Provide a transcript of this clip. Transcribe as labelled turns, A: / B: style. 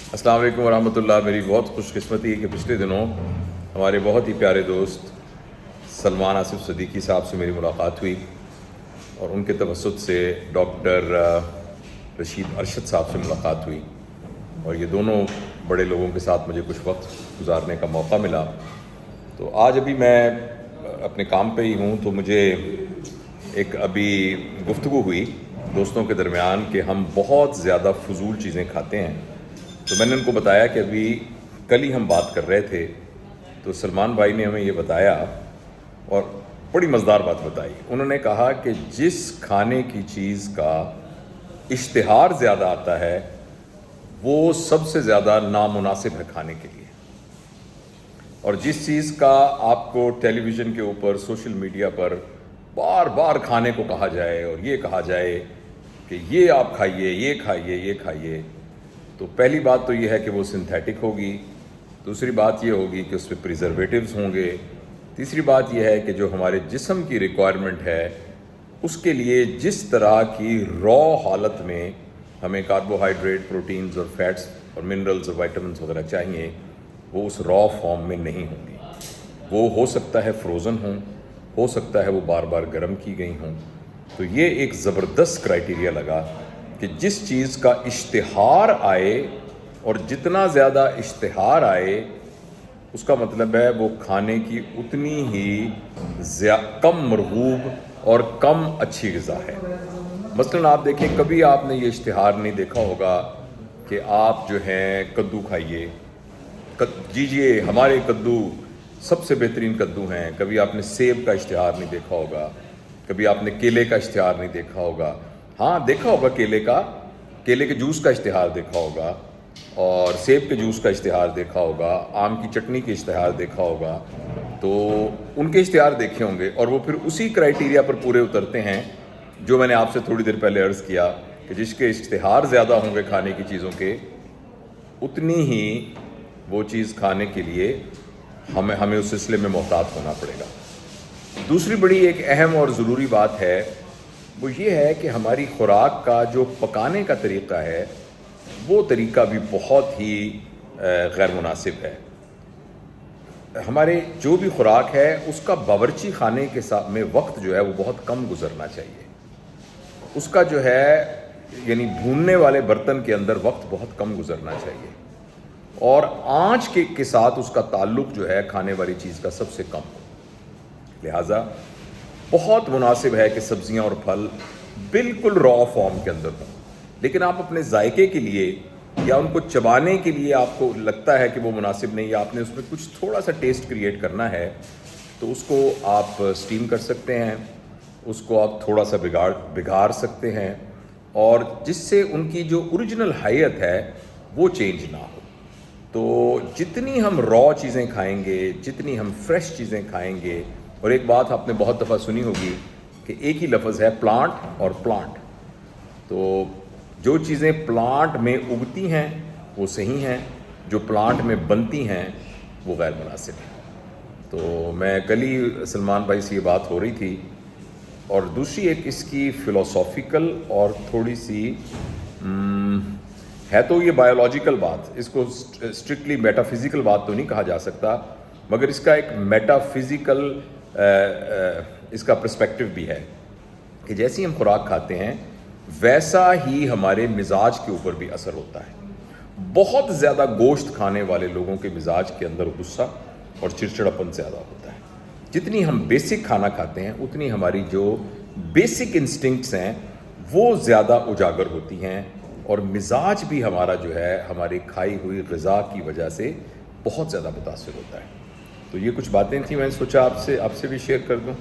A: السلام علیکم ورحمۃ اللہ۔ میری بہت خوش قسمتی ہے کہ پچھلے دنوں ہمارے بہت ہی پیارے دوست سلمان آصف صدیقی صاحب سے میری ملاقات ہوئی اور ان کے توسط سے ڈاکٹر رشید ارشد صاحب سے ملاقات ہوئی، اور یہ دونوں بڑے لوگوں کے ساتھ مجھے کچھ وقت گزارنے کا موقع ملا۔ تو آج ابھی میں اپنے کام پہ ہی ہوں، تو مجھے ایک ابھی گفتگو ہوئی دوستوں کے درمیان کہ ہم بہت زیادہ فضول چیزیں کھاتے ہیں۔ تو میں نے ان کو بتایا کہ ابھی کل ہی ہم بات کر رہے تھے، تو سلمان بھائی نے ہمیں یہ بتایا اور بڑی مزیدار بات بتائی۔ انہوں نے کہا کہ جس کھانے کی چیز کا اشتہار زیادہ آتا ہے وہ سب سے زیادہ نامناسب ہے کھانے کے لیے، اور جس چیز کا آپ کو ٹیلی ویژن کے اوپر سوشل میڈیا پر بار بار کھانے کو کہا جائے اور یہ کہا جائے کہ یہ آپ کھائیے، یہ کھائیے، یہ کھائیے، تو پہلی بات تو یہ ہے کہ وہ سنتھیٹک ہوگی، دوسری بات یہ ہوگی کہ اس پہ پریزرویٹیوز ہوں گے، تیسری بات یہ ہے کہ جو ہمارے جسم کی ریکوائرمنٹ ہے اس کے لیے جس طرح کی را حالت میں ہمیں کاربوہائیڈریٹ، پروٹینز اور فیٹس اور منرلز اور وائٹامنس وغیرہ چاہیے، وہ اس را فارم میں نہیں ہوں گی۔ وہ ہو سکتا ہے فروزن ہوں، ہو سکتا ہے وہ بار بار گرم کی گئی ہوں۔ تو یہ ایک زبردست کرائیٹیریا لگا کہ جس چیز کا اشتہار آئے، اور جتنا زیادہ اشتہار آئے اس کا مطلب ہے وہ کھانے کی اتنی ہی کم مرغوب اور کم اچھی غذا ہے۔ مثلاً آپ دیکھیں، کبھی آپ نے یہ اشتہار نہیں دیکھا ہوگا کہ آپ جو ہیں کدو کھائیے، جیجیے ہمارے کدو سب سے بہترین کدو ہیں۔ کبھی آپ نے سیب کا اشتہار نہیں دیکھا ہوگا، کبھی آپ نے کیلے کا اشتہار نہیں دیکھا ہوگا۔ ہاں دیکھا ہوگا کیلے کے جوس کا اشتہار دیکھا ہوگا، اور سیب کے جوس کا اشتہار دیکھا ہوگا، آم کی چٹنی کے اشتہار دیکھا ہوگا، تو ان کے اشتہار دیکھے ہوں گے، اور وہ پھر اسی کرائیٹیریا پر پورے اترتے ہیں جو میں نے آپ سے تھوڑی دیر پہلے عرض کیا کہ جس کے اشتہار زیادہ ہوں گے کھانے کی چیزوں کے، اتنی ہی وہ چیز کھانے کے لیے ہمیں اس سلسلے میں محتاط ہونا پڑے گا۔ دوسری بڑی ایک اہم اور ضروری بات ہے، وہ یہ ہے کہ ہماری خوراک کا جو پکانے کا طریقہ ہے وہ طریقہ بھی بہت ہی غیر مناسب ہے۔ ہمارے جو بھی خوراک ہے اس کا باورچی خانے کے ساتھ میں وقت جو ہے وہ بہت کم گزرنا چاہیے۔ اس کا جو ہے یعنی بھوننے والے برتن کے اندر وقت بہت کم گزرنا چاہیے، اور آنچ کے ساتھ اس کا تعلق جو ہے کھانے والی چیز کا سب سے کم ہو۔ لہٰذا بہت مناسب ہے کہ سبزیاں اور پھل بالکل را فارم کے اندر ہوں، لیکن آپ اپنے ذائقے کے لیے یا ان کو چبانے کے لیے آپ کو لگتا ہے کہ وہ مناسب نہیں، یا آپ نے اس میں کچھ تھوڑا سا ٹیسٹ کریٹ کرنا ہے، تو اس کو آپ اسٹیم کر سکتے ہیں، اس کو آپ تھوڑا سا بگار سکتے ہیں، اور جس سے ان کی جو اوریجنل حیت ہے وہ چینج نہ ہو۔ تو جتنی ہم را چیزیں کھائیں گے، جتنی ہم فریش چیزیں کھائیں گے، اور ایک بات آپ نے بہت دفعہ سنی ہوگی کہ ایک ہی لفظ ہے پلانٹ اور پلانٹ، تو جو چیزیں پلانٹ میں اگتی ہیں وہ صحیح ہیں، جو پلانٹ میں بنتی ہیں وہ غیر مناسب ہیں۔ تو میں کل ہی سلمان بھائی سے یہ بات ہو رہی تھی، اور دوسری ایک اس کی فلسافیکل اور تھوڑی سی ہے تو یہ بایولوجیکل بات، اس کو اسٹرکٹلی میٹا فزیکل بات تو نہیں کہا جا سکتا، مگر اس کا ایک میٹا فزیکل اس کا پرسپیکٹو بھی ہے کہ جیسی ہم خوراک کھاتے ہیں ویسا ہی ہمارے مزاج کے اوپر بھی اثر ہوتا ہے۔ بہت زیادہ گوشت کھانے والے لوگوں کے مزاج کے اندر غصہ اور چڑچڑاپن زیادہ ہوتا ہے۔ جتنی ہم بیسک کھانا کھاتے ہیں اتنی ہماری جو بیسک انسٹنکٹس ہیں وہ زیادہ اجاگر ہوتی ہیں، اور مزاج بھی ہمارا جو ہے ہماری کھائی ہوئی غذا کی وجہ سے بہت زیادہ متاثر ہوتا ہے۔ تو یہ کچھ باتیں تھیں، میں نے سوچا آپ سے بھی شیئر کر دوں۔